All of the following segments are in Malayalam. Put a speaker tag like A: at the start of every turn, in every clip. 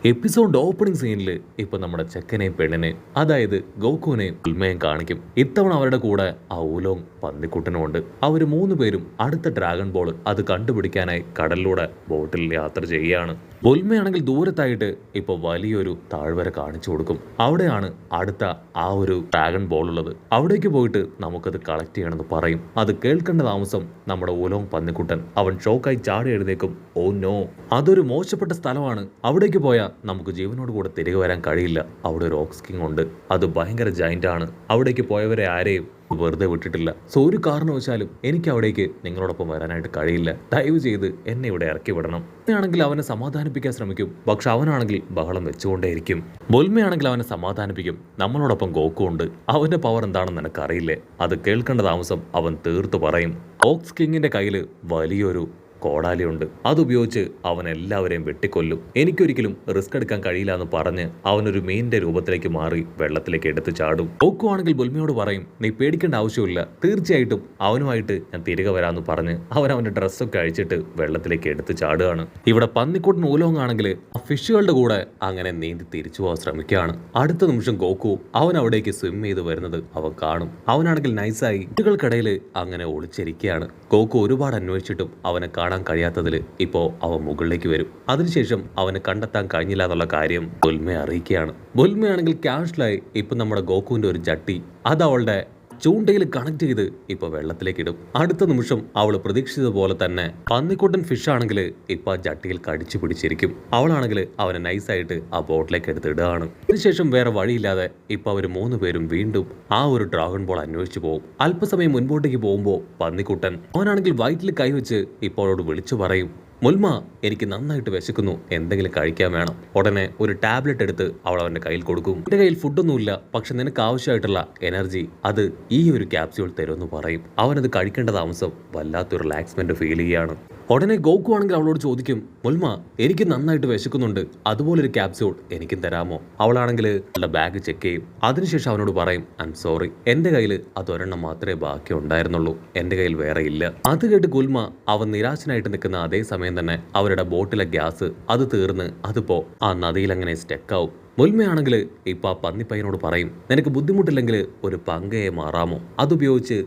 A: എപ്പിസോഡ് ഓപ്പണിംഗ് സീനിൽ ഇപ്പൊ നമ്മുടെ ചെക്കനെയും പെണ്ണിനെയും, അതായത് ഗോകുവിനെയും ഉൽമയും കാണിക്കും. ഇത്തവണ അവരുടെ കൂടെ ആ ഊലോങ് പന്നിക്കുട്ടനും ഉണ്ട്. അവര് മൂന്ന് പേരും അടുത്ത ഡ്രാഗൺ ബോൾ അത് കണ്ടുപിടിക്കാനായി കടലിലൂടെ ബോട്ടിൽ യാത്ര ചെയ്യുകയാണ്. ഉൽമയാണെങ്കിൽ ദൂരത്തായിട്ട് ഇപ്പൊ വലിയൊരു താഴ്വര കാണിച്ചു കൊടുക്കും. അവിടെയാണ് അടുത്ത ആ ഒരു ഡ്രാഗൺ ബോൾ ഉള്ളത്. അവിടേക്ക് പോയിട്ട് നമുക്കത് കളക്ട് ചെയ്യണമെന്ന് പറയും. അത് കേൾക്കേണ്ട താമസം നമ്മുടെ ഊലോങ് പന്നിക്കുട്ടൻ അവൻ ഷോക്കായി ചാടി എഴുന്നേക്കും. ഓ നോ, അതൊരു മോശപ്പെട്ട സ്ഥലമാണ്. അവിടേക്ക് പോയാൽ നമുക്ക് ജീവനോട് കൂടെ തിരികെ വരാൻ കഴിയില്ല. അവിടെ ഒരു ഓക്സ് കിങ് ഉണ്ട്. അത് ഭയങ്കര ജൈന്റ് ആണ്. അവിടേക്ക് പോയവരെ ആരെയും വെറുതെ വിട്ടിട്ടില്ല. സോ ഒരു കാരണവശാലും എനിക്ക് അവിടേക്ക് നിങ്ങളോടൊപ്പം വരാനായിട്ട് കഴിയില്ല. ദയവ് ചെയ്ത് എന്നെ ഇവിടെ ഇറക്കി വിടണം. ആണെങ്കിൽ അവനെ സമാധാനിപ്പിക്കാൻ ശ്രമിക്കും. പക്ഷെ അവനാണെങ്കിൽ ബഹളം വെച്ചുകൊണ്ടേയിരിക്കും. ബൊൽമയാണെങ്കിൽ അവനെ സമാധാനിപ്പിക്കും. നമ്മളോടൊപ്പം ഗോക്കു ഉണ്ട്. അവന്റെ പവർ എന്താണെന്ന് നിനക്കറിയില്ലേ? അത് കേൾക്കേണ്ട താമസം അവൻ തീർത്തു പറയും. ഓക്സ് കിങ്ങിന്റെ കയ്യിൽ വലിയൊരു കോടാലിയുണ്ട്. അതുപയോഗിച്ച് അവൻ എല്ലാവരെയും വെട്ടിക്കൊല്ലും. എനിക്കൊരിക്കലും റിസ്ക് എടുക്കാൻ കഴിയില്ല എന്ന് പറഞ്ഞ് അവനൊരു മീനിന്റെ രൂപത്തിലേക്ക് മാറി വെള്ളത്തിലേക്ക് എടുത്ത് ചാടും. ഗോക്കു ആണെങ്കിൽ ബുൽമയോട് പറയും, നീ പേടിക്കേണ്ട ആവശ്യമില്ല, തീർച്ചയായിട്ടും അവനുമായിട്ട് ഞാൻ തിരികെ വരാമെന്ന് പറഞ്ഞ് അവന്റെ ഡ്രസ്സൊക്കെ അഴിച്ചിട്ട് വെള്ളത്തിലേക്ക് എടുത്ത് ചാടുകയാണ്. ഇവിടെ പന്നിക്കുട്ടൻ ഊലോങ് ആണെങ്കിൽ ആ ഫിഷുകളുടെ കൂടെ അങ്ങനെ നീന്തി തിരിച്ചു പോകാൻ ശ്രമിക്കുകയാണ്. അടുത്ത നിമിഷം ഗോക്കു അവൻ അവിടേക്ക് സ്വിം ചെയ്ത് വരുന്നത് അവൻ കാണും. അവനാണെങ്കിൽ നൈസായി കുട്ടികൾക്കിടയിൽ അങ്ങനെ ഒളിച്ചിരിക്കുകയാണ്. ഗോക്കു ഒരുപാട് അന്വേഷിച്ചിട്ടും അവനെ കാണാൻ കഴിയാത്തതിൽ ഇപ്പോ അവൻ മുകളിലേക്ക് വരും. അതിനുശേഷം അവന് കണ്ടെത്താൻ കഴിഞ്ഞില്ല എന്നുള്ള കാര്യം ബുൽമയെ അറിയിക്കുകയാണ്. ബുൽമയാണെങ്കിൽ ക്യാഷ്ലായി ഇപ്പൊ നമ്മുടെ ഗോകുവിന്റെ ഒരു ജട്ടി അത് അവളുടെ ചൂണ്ടയിൽ കണക്ട് ചെയ്ത് ഇപ്പൊ വെള്ളത്തിലേക്ക് ഇടും. അടുത്ത നിമിഷം അവൾ പ്രതീക്ഷിച്ചത് പോലെ തന്നെ പന്നിക്കുട്ടൻ ഫിഷ് ആണെങ്കിൽ ഇപ്പൊ ആ ജട്ടിയിൽ കടിച്ചു പിടിച്ചിരിക്കും. അവളാണെങ്കിൽ അവനെ നൈസായിട്ട് ആ ബോട്ടിലേക്ക് എടുത്തിടുകയാണ്. അതിനുശേഷം വേറെ വഴിയില്ലാതെ ഇപ്പൊ അവർ മൂന്ന് പേരും വീണ്ടും ആ ഒരു ഡ്രാഗൺ ബോൾ അന്വേഷിച്ചു പോകും. അല്പസമയം മുൻപോട്ടേക്ക് പോകുമ്പോൾ പന്നിക്കുട്ടൻ അവനാണെങ്കിൽ വയറ്റിൽ കൈവച്ച് ഇപ്പോൾ അവളോട് വിളിച്ചു പറയും, മുൽമ, എനിക്ക് നന്നായിട്ട് വിശക്കുന്നു, എന്തെങ്കിലും കഴിക്കാൻ വേണം. ഉടനെ ഒരു ടാബ്ലറ്റ് എടുത്ത് അവൾ അവന്റെ കയ്യിൽ കൊടുക്കും. എന്റെ കയ്യിൽ ഫുഡൊന്നുമില്ല, പക്ഷെ നിനക്ക് ആവശ്യമായിട്ടുള്ള എനർജി അത് ഈ ഒരു ക്യാപ്സ്യൂൾ തരുമെന്ന് പറയും. അവനത് കഴിക്കേണ്ട താമസം വല്ലാത്തൊരു റിലാക്സ്മെന്റ് ഫീൽ ചെയ്യാണ്. ഉടനെ ഗോകു ആണെങ്കിൽ അവളോട് ചോദിക്കും, മുൽമ, എനിക്ക് നന്നായിട്ട് വിശക്കുന്നുണ്ട്, അതുപോലൊരു ക്യാപ്സ്യൂൾ എനിക്കും തരാമോ? അവളാണെങ്കിൽ അവളുടെ ബാഗ് ചെക്ക് ചെയ്യും. അതിനുശേഷം അവനോട് പറയും, ഐ എം സോറി, എന്റെ കയ്യിൽ അതൊരെണ്ണം മാത്രമേ ബാക്കി ഉണ്ടായിരുന്നുള്ളൂ, എന്റെ കയ്യിൽ വേറെ ഇല്ല. അത് കേട്ട് ഗുൽമ അവൻ നിരാശനായിട്ട് നിൽക്കുന്ന അതേ സമയം തന്നെ അവരുടെ ബോട്ടിലെ ഗ്യാസ് അത് തീർന്ന് അതിപ്പോ ആ നദിയിൽ അങ്ങനെ സ്റ്റെക്കാവും. മുൽമയാണെങ്കിൽ ഇപ്പൊ ആ പന്നിപ്പയ്യനോട് പറയും, നിനക്ക് ബുദ്ധിമുട്ടില്ലെങ്കിൽ ഒരു പങ്കയെ മാറാമോ? അതുപയോഗിച്ച്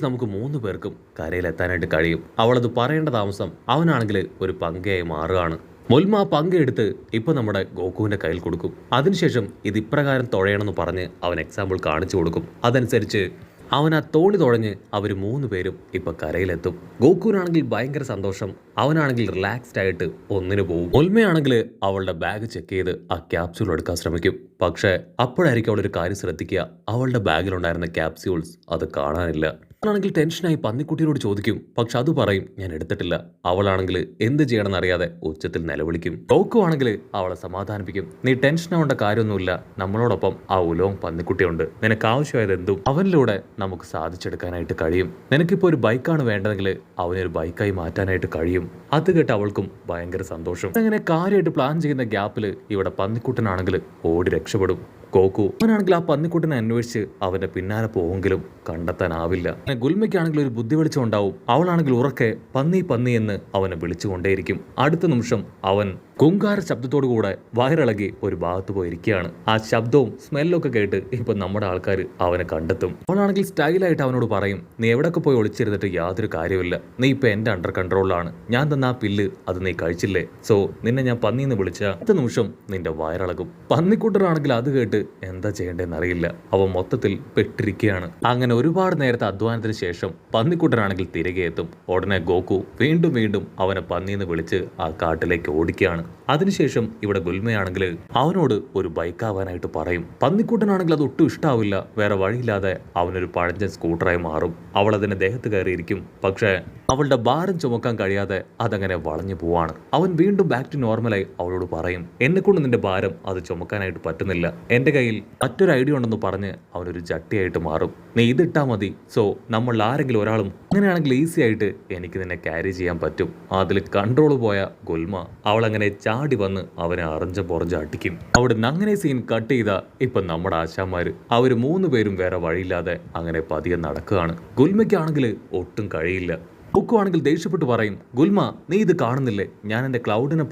A: നമുക്ക് മൂന്ന് പേർക്കും കരയിലെത്താനായിട്ട് കഴിയും. അവളത് പറയേണ്ട താമസം അവനാണെങ്കിൽ ഒരു പങ്കയായി മാറുകയാണ്. മുൽമ പങ്ക എടുത്ത് ഇപ്പൊ നമ്മുടെ ഗോകുവിന്റെ കയ്യിൽ കൊടുക്കും. അതിനുശേഷം ഇത് ഇപ്രകാരം തുഴയണമെന്ന് പറഞ്ഞ് അവൻ എക്സാമ്പിൾ കാണിച്ചു കൊടുക്കും. അതനുസരിച്ച് അവൻ ആ തോണി തുഴഞ്ഞ് അവർ മൂന്ന് പേരും ഇപ്പൊ കരയിലെത്തും. ഗോകുവിനാണെങ്കിൽ ഭയങ്കര സന്തോഷം. അവനാണെങ്കിൽ റിലാക്സ്ഡ് ആയിട്ട് ഒന്നിനു പോകും. മുൽമയാണെങ്കിൽ അവളുടെ ബാഗ് ചെക്ക് ചെയ്ത് ആ ക്യാപ്സ്യൂൾ എടുക്കാൻ ശ്രമിക്കും. പക്ഷേ അപ്പോഴായിരിക്കും അവളൊരു കാര്യം ശ്രദ്ധിക്കുക, അവളുടെ ബാഗിലുണ്ടായിരുന്ന ക്യാപ്സ്യൂൾസ് അത് കാണാനില്ല. അവളാണെങ്കിൽ ടെൻഷനായി പന്നിക്കുട്ടിയോട് ചോദിക്കും. പക്ഷെ അത് പറയും, ഞാൻ എടുത്തിട്ടില്ല. അവളാണെങ്കിൽ എന്ത് ചെയ്യണമെന്ന് അറിയാതെ ഉച്ചത്തിൽ നിലവിളിക്കും. ഗോകു ആണെങ്കിൽ അവളെ സമാധാനിപ്പിക്കും, നീ ടെൻഷൻ ആവേണ്ട കാര്യമൊന്നുമില്ല, നമ്മളോടൊപ്പം ആ ഉലോങ് പന്നിക്കുട്ടിയുണ്ട്, നിനക്ക് ആവശ്യമായത് എന്തും അവനിലൂടെ നമുക്ക് സാധിച്ചെടുക്കാനായിട്ട് കഴിയും. നിനക്കിപ്പോൾ ഒരു ബൈക്കാണ് വേണ്ടതെങ്കിൽ അവനൊരു ബൈക്കായി മാറ്റാനായിട്ട് കഴിയും. അത് കേട്ട് അവൾക്കും ഭയങ്കര സന്തോഷം. അങ്ങനെ കാര്യമായിട്ട് പ്ലാൻ ചെയ്യുന്ന ഗ്യാപ്പിൽ ഇവിടെ പന്നിക്കുട്ടനാണെങ്കിൽ ഓടി രക്ഷപ്പെടും. ഗോകു അവനാണെങ്കിൽ ആ പന്നിക്കുട്ടനെ അന്വേഷിച്ച് അവന്റെ പിന്നാലെ പോവെങ്കിലും കണ്ടെത്താനാവില്ല. ഗുൽമയ്ക്കാണെങ്കിൽ ഒരു ബുദ്ധി വെളിച്ചം ഉണ്ടാവും. അവളാണെങ്കിൽ ഉറക്കെ പന്നി പന്നി എന്ന് അവനെ വിളിച്ചുകൊണ്ടേയിരിക്കും. അടുത്ത നിമിഷം അവൻ കുങ്കാര ശബ്ദത്തോടു കൂടെ വയറിളകി ഒരു ഭാഗത്ത് പോയിരിക്കുകയാണ്. ആ ശബ്ദവും സ്മെല്ലും ഒക്കെ കേട്ട് ഇപ്പൊ നമ്മുടെ ആൾക്കാർ അവനെ കണ്ടെത്തും. അവളാണെങ്കിൽ സ്റ്റൈലായിട്ട് അവനോട് പറയും, നീ എവിടെയൊക്കെ പോയി ഒളിച്ചിരുന്നിട്ട് യാതൊരു കാര്യമില്ല, നീ ഇപ്പൊ എന്റെ അണ്ടർ കൺട്രോളിലാണ്, ഞാൻ തന്ന ആ പില്ല് അത് നീ കഴിച്ചില്ലേ, സോ നിന്നെ ഞാൻ പന്നിന്ന് വിളിച്ച അടുത്ത നിമിഷം നിന്റെ വയറിളകും. പന്നിക്കുട്ടനാണെങ്കിൽ അത് കേട്ട് എന്താ ചെയ്യേണ്ടതെന്ന് അറിയില്ല. അവൻ മൊത്തത്തിൽ പെട്ടിരിക്കുകയാണ്. അങ്ങനെ ഒരുപാട് നേരത്തെ അധ്വാനത്തിന് ശേഷം പന്നിക്കുട്ടനാണെങ്കിൽ തിരികെ എത്തും. ഉടനെ ഗോകു വീണ്ടും വീണ്ടും അവനെ പന്നിന്ന് വിളിച്ച് ആ കാട്ടിലേക്ക് ഓടിക്കുകയാണ്. അതിനുശേഷം ഇവിടെ ഗുൽമയാണെങ്കിൽ അവനോട് ഒരു ബൈക്കാവാനായിട്ട് പറയും. പന്നിക്കുട്ടനാണെങ്കിൽ അത് ഒട്ടും ഇഷ്ടാവില്ല. വേറെ വഴിയില്ലാതെ അവനൊരു പഴഞ്ചൻ സ്കൂട്ടറായി മാറും. അവൾ അതിന്റെ ദേഹത്ത് കയറിയിരിക്കും. പക്ഷേ അവളുടെ ഭാരം ചുമക്കാൻ കഴിയാതെ അതങ്ങനെ വളഞ്ഞു പോവാണ്. അവൻ വീണ്ടും ബാക്ക് ടു നോർമലായി അവളോട് പറയും, എന്നെക്കൊണ്ട് നിന്റെ ഭാരം അത് ചുമക്കാനായിട്ട് പറ്റുന്നില്ല, എന്റെ കയ്യിൽ മറ്റൊരു ഐഡിയ ഉണ്ടെന്ന് പറഞ്ഞ് അവനൊരു ജട്ടിയായിട്ട് മാറും. നീ ഇതിട്ടാ മതി, സോ നമ്മൾ ആരെങ്കിലും ഒരാളും അങ്ങനെയാണെങ്കിൽ ഈസി ആയിട്ട് എനിക്ക് നിന്നെ ക്യാരി ചെയ്യാൻ പറ്റും. അതിൽ കൺട്രോൾ പോയ ഗുൽമ അവളങ്ങനെ ചാടി വന്ന് അവനെ അറിഞ്ച പൊറഞ്ച അടിക്കും. അവിടുന്ന് അങ്ങനെ സീൻ കട്ട് ചെയ്ത ഇപ്പൊ നമ്മുടെ ആശാന്മാര് അവര് മൂന്ന് പേരും വേറെ വഴിയില്ലാതെ അങ്ങനെ പതിയെ നടക്കുകയാണ്. ഗുൽമയ്ക്കാണെങ്കിൽ ഒട്ടും കഴിയില്ല. ഗോക്കു ആണെങ്കിൽ ദേഷ്യപ്പെട്ട് പറയും, ഗുൽമ നീ ഇത് കാണുന്നില്ലേ, ഞാൻ എന്റെ ക്ലൗഡിനെ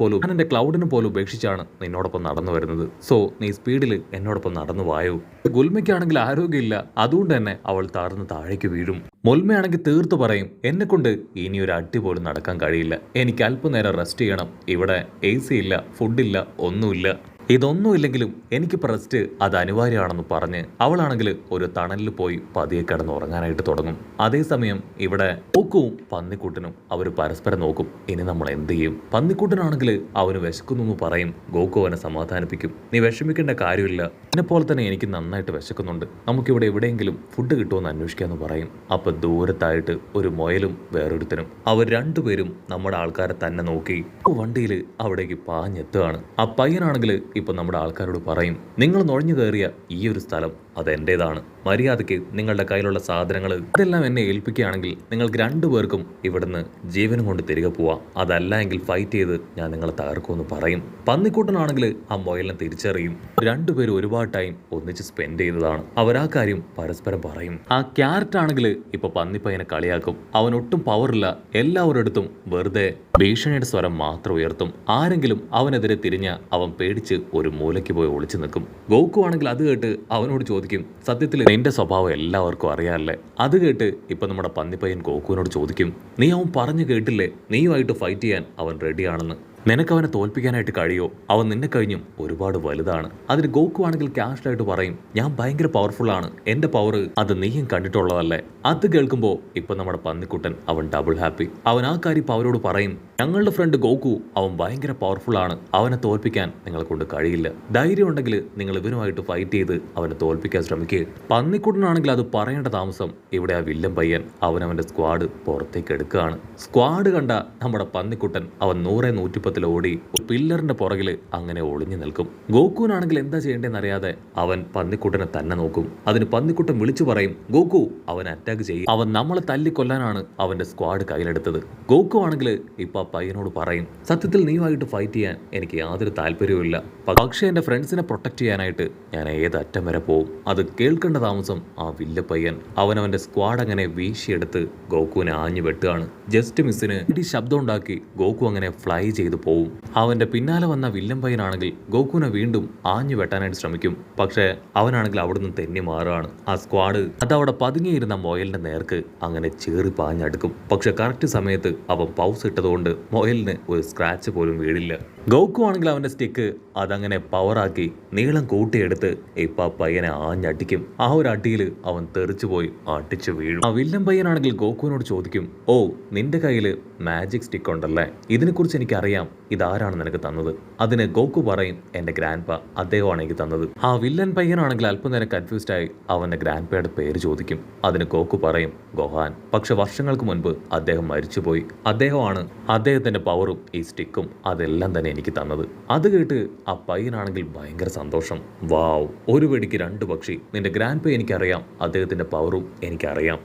A: പോലും ഉപേക്ഷിച്ചാണ് നിന്നോടൊപ്പം നടന്നു വരുന്നത്. സോ നീ സ്പീഡിൽ എന്നോടൊപ്പം നടന്നു വായു. ഗുൽമയ്ക്കാണെങ്കിൽ ആരോഗ്യമില്ല, അതുകൊണ്ട് തന്നെ അവൾ തളർന്ന് താഴേക്ക് വീഴും. മൊൽമയാണെങ്കിൽ തീർത്തു പറയും, എന്നെ കൊണ്ട് ഇനി ഒരു അടി പോലും നടക്കാൻ കഴിയില്ല, എനിക്ക് അല്പനേരം റെസ്റ്റ് ചെയ്യണം, ഇവിടെ AC ഇല്ല, ഫുഡില്ല, ഒന്നുമില്ല. ഇതൊന്നുമില്ലെങ്കിലും എനിക്ക് റെസ്റ്റ് അത് അനിവാര്യമാണെന്ന് പറഞ്ഞ് അവളാണെങ്കിൽ ഒരു തണലിൽ പോയി പതിയെ കിടന്ന് ഉറങ്ങാനായിട്ട് തുടങ്ങും. അതേസമയം ഇവിടെ ഗോക്കുവും പന്നിക്കുട്ടനും അവർ പരസ്പരം നോക്കും, ഇനി നമ്മൾ എന്ത് ചെയ്യും. പന്നിക്കുട്ടനാണെങ്കിൽ അവന് വിശക്കുന്നു എന്ന് പറയും. ഗോക്കു അവനെ സമാധാനിപ്പിക്കും, നീ വിഷമിക്കേണ്ട കാര്യമില്ല, എന്നെപ്പോലെ തന്നെ എനിക്ക് നന്നായിട്ട് വിശക്കുന്നുണ്ട്, നമുക്കിവിടെ എവിടെയെങ്കിലും ഫുഡ് കിട്ടുമെന്ന് അന്വേഷിക്കാമെന്ന് പറയും. അപ്പൊ ദൂരത്തായിട്ട് ഒരു മുയലും വേറൊരുത്തനും അവർ രണ്ടുപേരും നമ്മുടെ ആൾക്കാരെ തന്നെ നോക്കി വണ്ടിയിൽ അവിടേക്ക് പാഞ്ഞെത്തുകയാണ്. ആ പയ്യനാണെങ്കിൽ ഇപ്പൊ നമ്മുടെ ആൾക്കാരോട് പറയും, നിങ്ങൾ നുഴഞ്ഞു കയറിയ ഈ ഒരു സ്ഥലം അത് എന്റേതാണ്, മര്യാദയ്ക്ക് നിങ്ങളുടെ കയ്യിലുള്ള സാധനങ്ങൾ ഇതെല്ലാം എന്നെ ഏൽപ്പിക്കുകയാണെങ്കിൽ നിങ്ങൾക്ക് രണ്ടുപേർക്കും ഇവിടുന്ന് ജീവനും കൊണ്ട് തിരികെ പോവാം, അതല്ല എങ്കിൽ ഫൈറ്റ് ചെയ്ത് ഞാൻ നിങ്ങളെ തകർക്കുമെന്ന് പറയും. പന്നിക്കൂട്ടനാണെങ്കിൽ ആ മൊയലിനെ തിരിച്ചറിയും. രണ്ടുപേരും ഒരുപാട് ടൈം ഒന്നിച്ച് സ്പെൻഡ് ചെയ്തതാണ്. അവരാ കാര്യം പരസ്പരം പറയും. ആ ക്യാരറ്റ് ആണെങ്കിൽ ഇപ്പൊ പന്നിപ്പയ്യനെ കളിയാക്കും, അവൻ ഒട്ടും പവറില്ല, എല്ലാവരുടെ അടുത്തും വെറുതെ ഭീഷണിയുടെ സ്വരം മാത്രം ഉയർത്തും. ആരെങ്കിലും അവനെതിരെ തിരിഞ്ഞ അവൻ പേടിച്ച് ഒരു മൂലയ്ക്ക് പോയി ഒളിച്ചു നിൽക്കും. ഗോക്കു ആണെങ്കിൽ അത് കേട്ട് അവനോട് ചോദിക്കും, സത്യത്തിൽ നിന്റെ സ്വഭാവം എല്ലാവർക്കും അറിയാമല്ലേ. അത് കേട്ട് ഇപ്പൊ നമ്മുടെ പന്നിപ്പയ്യൻ ഗോക്കുവിനോട് ചോദിക്കും, നീ അവൻ പറഞ്ഞു കേട്ടില്ലേ, നീയുമായിട്ട് ഫൈറ്റ് ചെയ്യാൻ അവൻ റെഡിയാണെന്ന്, നിനക്കവനെ തോൽപ്പിക്കാനായിട്ട് കഴിയോ, അവൻ നിന്നെ കഴിഞ്ഞും ഒരുപാട് വലുതാണ്. അതിന് ഗോക്കു ആണെങ്കിൽ ക്യാഷ്വലായിട്ട് പറയും, ഞാൻ ഭയങ്കര പവർഫുള്ളാണ്, എന്റെ പവർ അത് നീയും കണ്ടിട്ടുള്ളതല്ലേ. അത് കേൾക്കുമ്പോൾ ഇപ്പൊ നമ്മുടെ പന്നിക്കുട്ടൻ അവൻ ഡബിൾ ഹാപ്പി. അവൻ ആ കാര്യം അവരോട് പറയും, ഞങ്ങളുടെ ഫ്രണ്ട് ഗോക്കു അവൻ ഭയങ്കര പവർഫുൾ ആണ്, അവനെ തോൽപ്പിക്കാൻ നിങ്ങളെ കൊണ്ട് കഴിയില്ല, ധൈര്യം ഉണ്ടെങ്കിൽ നിങ്ങൾ ഇവനുമായിട്ട് ഫൈറ്റ് ചെയ്ത് അവനെ തോൽപ്പിക്കാൻ ശ്രമിക്കുക. പന്നിക്കുട്ടനാണെങ്കിൽ അത് പറയേണ്ട താമസം ഇവിടെ ആ വില്ലൻ പയ്യൻ അവനവന്റെ സ്ക്വാഡ് പുറത്തേക്ക് എടുക്കുകയാണ്. സ്ക്വാഡ് കണ്ട നമ്മുടെ പന്നിക്കുട്ടൻ അവൻ 100-110 ഓടി പില്ലറിന്റെ പുറകിൽ അങ്ങനെ ഒളിഞ്ഞു നിൽക്കും. ഗോക്കുവിനാണെങ്കിൽ എന്താ ചെയ്യേണ്ടതെന്ന് അറിയാതെ അവൻ പന്നിക്കുട്ടനെ തന്നെ നോക്കും. അതിന് പന്നിക്കുട്ടൻ വിളിച്ചു പറയും, ഗോക്കു അവൻ അറ്റാക്ക് ചെയ്യും, അവൻ നമ്മളെ തല്ലിക്കൊല്ലാനാണ് അവന്റെ സ്ക്വാഡ് കയ്യിലെടുത്തത്. ഗോക്കു ആണെങ്കിൽ ഇപ്പൊ പയ്യനോട് പറയും, സത്യത്തിൽ നീയുമായിട്ട് ഫൈറ്റ് ചെയ്യാൻ എനിക്ക് യാതൊരു താല്പര്യവുമില്ല, പക്ഷേ എന്റെ ഫ്രണ്ട്സിനെ പ്രൊട്ടക്ട് ചെയ്യാനായിട്ട് ഞാൻ ഏത് അറ്റം വരെ പോവും. അത് കേൾക്കേണ്ട താമസം ആ വില്ല പയ്യൻ അവനവന്റെ സ്ക്വാഡ് അങ്ങനെ വീശിയെടുത്ത് ഗോക്കുവിനെ ആഞ്ഞു വെട്ടുകയാണ്. ജസ്റ്റ് മിസ്സിന് ഇടി ശബ്ദം ഉണ്ടാക്കി ഗോക്കു അങ്ങനെ ഫ്ലൈ ചെയ്ത് പോവും. അവന്റെ പിന്നാലെ വന്ന വില്ലൻ പയ്യനാണെങ്കിൽ ഗോക്കുവിനെ വീണ്ടും ആഞ്ഞു വെട്ടാനായിട്ട് ശ്രമിക്കും. പക്ഷേ അവനാണെങ്കിൽ അവിടുന്ന് തെന്നി മാറുകയാണ്. ആ സ്ക്വാഡ് അതവിടെ പതുങ്ങിയിരുന്ന മൊയലിന്റെ നേർക്ക് അങ്ങനെ ചേറി പാഞ്ഞടുക്കും. പക്ഷെ കറക്റ്റ് സമയത്ത് അവൻ പൗസ് ഇട്ടതുകൊണ്ട് മൊയലിന് ഒരു സ്ക്രാച്ച് പോലും വീഴില്ല. ഗോക്കു ആണെങ്കിൽ അവന്റെ സ്റ്റിക്ക് അതങ്ങനെ പവറാക്കി നീളം കൂട്ടിയെടുത്ത് ഇപ്പൊ പയ്യനെ ആഞ്ഞടിക്കും. ആ ഒരു അടിയിൽ അവൻ തെറിച്ചു പോയി അടിച്ചു വീഴും. ആ വില്ലൻ പയ്യനാണെങ്കിൽ ഗോക്കുവിനോട് ചോദിക്കും, ഓ നിന്റെ കയ്യില് മാജിക് സ്റ്റിക്ക് ഉണ്ടല്ലേ, ഇതിനെക്കുറിച്ച് എനിക്കറിയാം, ഇതാരാണ് നിനക്ക് തന്നത്. അതിന് ഗോക്കു പറയും, എന്റെ ഗ്രാൻഡ് പാ, അദ്ദേഹമാണ് എനിക്ക് തന്നത്. ആ വില്ലൻ പയ്യനാണെങ്കിൽ അല്പനേരം കൺഫ്യൂസ്ഡ് ആയി അവന്റെ ഗ്രാൻഡ് പായുടെ പേര് ചോദിക്കും. അതിന് ഗോക്കു പറയും, ഗോഹാൻ. പക്ഷെ വർഷങ്ങൾക്ക് മുൻപ് അദ്ദേഹം മരിച്ചുപോയി, അദ്ദേഹമാണ് അദ്ദേഹത്തിന്റെ പവറും ഈ സ്റ്റിക്കും അതെല്ലാം തന്നെ എനിക്ക് തന്നത്. അത് കേട്ട് ആ പയ്യനാണെങ്കിൽ ഭയങ്കര സന്തോഷം. വാവ്, ഒരു വെടിക്ക് 2 പക്ഷി, നിന്റെ ഗ്രാൻഡ് പേ എനിക്കറിയാം, അദ്ദേഹത്തിന്റെ പവറും എനിക്കറിയാം,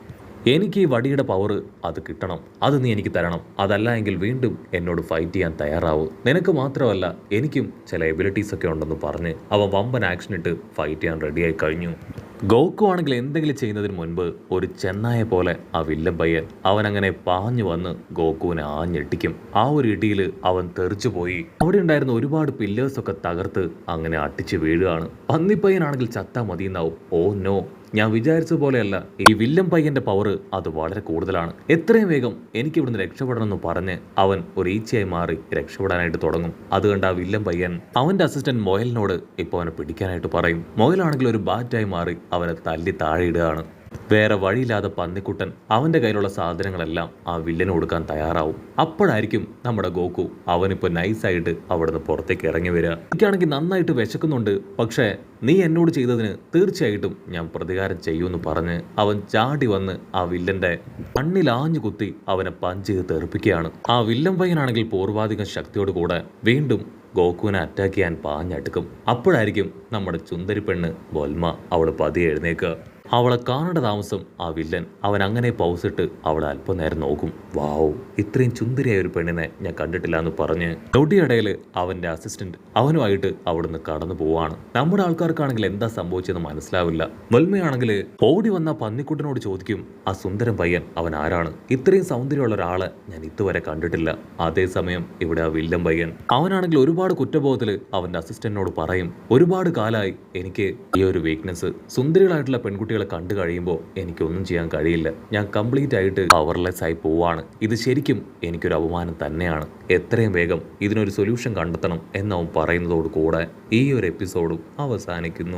A: എനിക്ക് ഈ വടിയുടെ പവർ അത് കിട്ടണം, അത് നീ എനിക്ക് തരണം, അതല്ല എങ്കിൽ വീണ്ടും എന്നോട് ഫൈറ്റ് ചെയ്യാൻ തയ്യാറാവും. നിനക്ക് മാത്രമല്ല എനിക്കും ചില എബിലിറ്റീസ് ഒക്കെ ഉണ്ടെന്ന് പറഞ്ഞ് അവൻ വമ്പൻ ആക്ഷൻ ഇട്ട് ഫൈറ്റ് ചെയ്യാൻ റെഡിയായി കഴിഞ്ഞു. ഗോക്കു ആണെങ്കിൽ എന്തെങ്കിലും ചെയ്യുന്നതിന് മുൻപ് ഒരു ചെന്നായ പോലെ ആ വില്ലൻ പയ്യൻ അവൻ അങ്ങനെ പാഞ്ഞു വന്ന് ഗോക്കുവിനെ ആഞ്ഞെട്ടിക്കും. ആ ഒരു ഇടിയിൽ അവൻ തെറിച്ചു പോയി. അവിടെ ഉണ്ടായിരുന്ന ഒരുപാട് പില്ലേഴ്സ് ഒക്കെ തകർത്ത് അങ്ങനെ അട്ടിച്ച് വീഴുകയാണ്. പന്നിപ്പയ്യനാണെങ്കിൽ ചത്താ മതിയെന്നാവും. ഓ നോ, ഞാൻ വിചാരിച്ച പോലെയല്ല, ഈ വില്ലൻ പയ്യന്റെ പവർ അത് വളരെ കൂടുതലാണ്, എത്രയും വേഗം എനിക്ക് ഇവിടുന്ന് രക്ഷപ്പെടണമെന്ന് പറഞ്ഞ് അവൻ ഒരു ഈച്ചയായി മാറി രക്ഷപ്പെടാനായിട്ട് തുടങ്ങും. അത് കണ്ട ആ വില്ലൻ പയ്യൻ അവന്റെ അസിസ്റ്റന്റ് മൊയലിനോട് ഇപ്പോൾ അവനെ പിടിക്കാനായിട്ട് പറയും. മൊയലാണെങ്കിൽ ഒരു ബാറ്റായി മാറി അവനെ തല്ലി താഴെയിടുകയാണ്. വേറെ വഴിയില്ലാതെ പന്നിക്കുട്ടൻ അവന്റെ കയ്യിലുള്ള സാധനങ്ങളെല്ലാം ആ വില്ലന് കൊടുക്കാൻ തയ്യാറാവും. അപ്പോഴായിരിക്കും നമ്മുടെ ഗോക്കു അവനിപ്പോൾ നൈസായിട്ട് അവിടുന്ന് പുറത്തേക്ക് ഇറങ്ങി വരിക. എനിക്കാണെങ്കിൽ നന്നായിട്ട് വിശക്കുന്നുണ്ട്, പക്ഷേ നീ എന്നോട് ചെയ്തതിന് തീർച്ചയായിട്ടും ഞാൻ പ്രതികാരം ചെയ്യുമെന്ന് പറഞ്ഞ് അവൻ ചാടി വന്ന് ആ വില്ലന്റെ കണ്ണിലാഞ്ഞു കുത്തി അവനെ പഞ്ച് ചെയ്ത് തെറിപ്പിക്കുകയാണ്. ആ വില്ലൻ പയ്യനാണെങ്കിൽ പൂർവാധികം ശക്തിയോട് കൂടെ വീണ്ടും ഗോക്കുവിനെ അറ്റാക്ക് ചെയ്യാൻ പാഞ്ഞടുക്കും. അപ്പോഴായിരിക്കും നമ്മുടെ ചുന്ദരി പെണ്ണ് ബൊൽമ അവൾ പതിയെ എഴുന്നേക്കുക. അവളെ കാണേണ്ട താമസം ആ വില്ലൻ അവൻ അങ്ങനെ പൗസിട്ട് അവളെ അല്പനേരം നോക്കും. വാവ്, ഇത്രയും ചുന്ദരിയായ ഒരു പെണ്ണിനെ ഞാൻ കണ്ടിട്ടില്ല എന്ന് പറഞ്ഞ് നൊടിയിടയിൽ അവന്റെ അസിസ്റ്റന്റ് അവനുമായിട്ട് അവിടുന്ന് കടന്നു പോവാണ്. നമ്മുടെ ആൾക്കാർക്കാണെങ്കിൽ എന്താ സംഭവിച്ചെന്ന് മനസ്സിലാവില്ല. മുൽമയാണെങ്കിൽ ഓടി വന്ന പന്നിക്കുട്ടനോട് ചോദിക്കും, ആ സുന്ദരൻ പയ്യൻ അവൻ ആരാണ്? ഇത്രയും സൗന്ദര്യമുള്ള ഒരാളെ ഞാൻ ഇതുവരെ കണ്ടിട്ടില്ല. അതേസമയം ഇവിടെ ആ വില്ലൻ പയ്യൻ അവനാണെങ്കിൽ ഒരുപാട് കുറ്റബോധത്തിൽ അവന്റെ അസിസ്റ്റന്റിനോട് പറയും, ഒരുപാട് കാലമായി എനിക്ക് ഈ ഒരു വീക്ക്നെസ്, സുന്ദരികളായിട്ടുള്ള പെൺകുട്ടികളെ കണ്ടു കഴിയുമ്പോൾ എനിക്കൊന്നും ചെയ്യാൻ കഴിയില്ല. ഞാൻ കംപ്ലീറ്റ് ആയിട്ട് പവർലെസ് ആയി പോവാണ്. ഇത് ശരിക്കും എനിക്കൊരു അപമാനം തന്നെയാണ്. എത്രയും വേഗം ഇതിനൊരു സൊല്യൂഷൻ കണ്ടെത്തണം എന്നവൻ പറയുന്നതോട് കൂടെ ഈ ഒരു എപ്പിസോഡും അവസാനിക്കുന്നു.